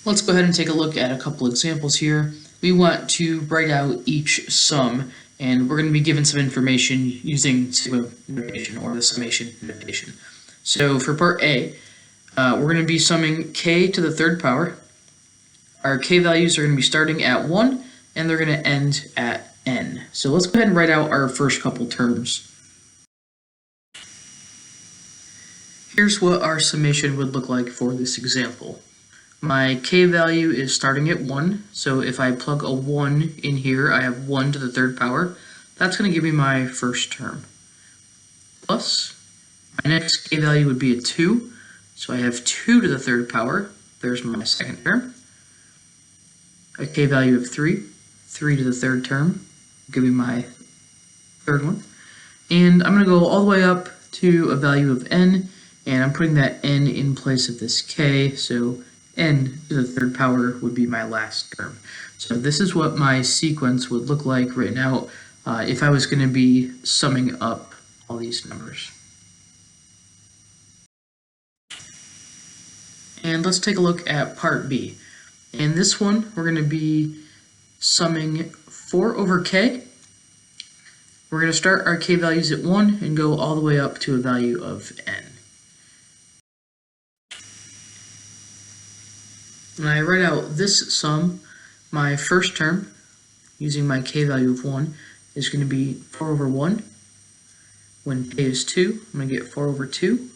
Let's go ahead and take a look at a couple examples here. We want to write out each sum, and we're going to be given some information using sigma notation or the summation notation. So for part A, we're going to be summing k to the third power. Our k values are going to be starting at 1, and they're going to end at n. So let's go ahead and write out our first couple terms. Here's what our summation would look like for this example. My k value is starting at 1, so if I plug a 1 in here, I have 1 to the third power. That's going to give me my first term. Plus, my next k value would be a 2, so I have 2 to the third power. There's my second term. A k value of 3, 3 to the third term, give me my third one. And I'm going to go all the way up to a value of n, and I'm putting that n in place of this k, so n to the third power would be my last term. So this is what my sequence would look like written out if I was going to be summing up all these numbers. And let's take a look at part B. In this one, we're going to be summing 4 over k. We're going to start our k values at 1 and go all the way up to a value of n. When I write out this sum, my first term, using my k value of 1, is going to be 4 over 1. When k is 2, I'm going to get 4 over 2.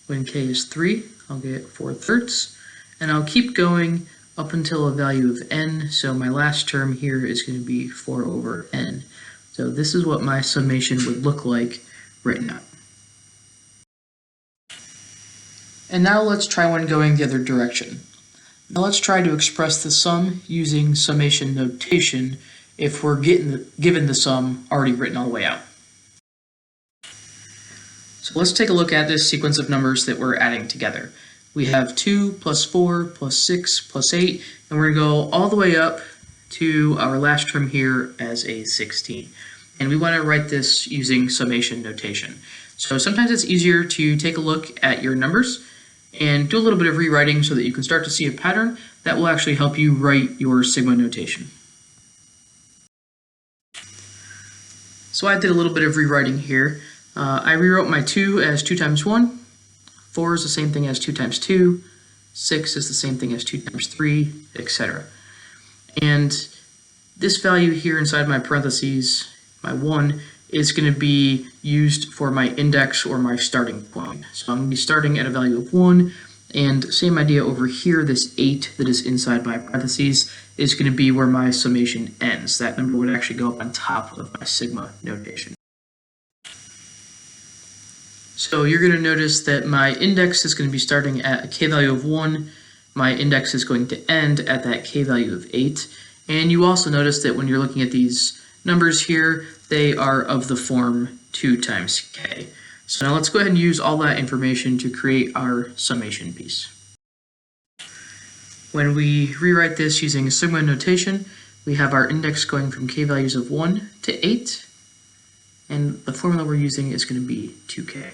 When k is 3, I'll get 4 thirds. And I'll keep going up until a value of n, so my last term here is going to be 4 over n. So this is what my summation would look like written out. And now let's try one going the other direction. Now let's try to express the sum using summation notation if we're given the sum already written all the way out. So let's take a look at this sequence of numbers that we're adding together. We have 2 plus 4 plus 6 plus 8, and we're going to go all the way up to our last term here as a 16. And we want to write this using summation notation. So sometimes it's easier to take a look at your numbers and do a little bit of rewriting so that you can start to see a pattern that will actually help you write your sigma notation. So I did a little bit of rewriting here. I rewrote my 2 as 2 times 1, 4 is the same thing as 2 times 2, 6 is the same thing as 2 times 3, etc. And this value here inside my parentheses, my 1, is going to be used for my index or my starting point. So I'm going to be starting at a value of 1, and same idea over here, this 8 that is inside my parentheses is going to be where my summation ends. That number would actually go up on top of my sigma notation. So you're going to notice that my index is going to be starting at a k value of 1, my index is going to end at that k value of 8, and you also notice that when you're looking at these numbers here, they are of the form 2 times k. So now let's go ahead and use all that information to create our summation piece. When we rewrite this using sigma notation, we have our index going from k values of 1 to 8, and the formula we're using is going to be 2k.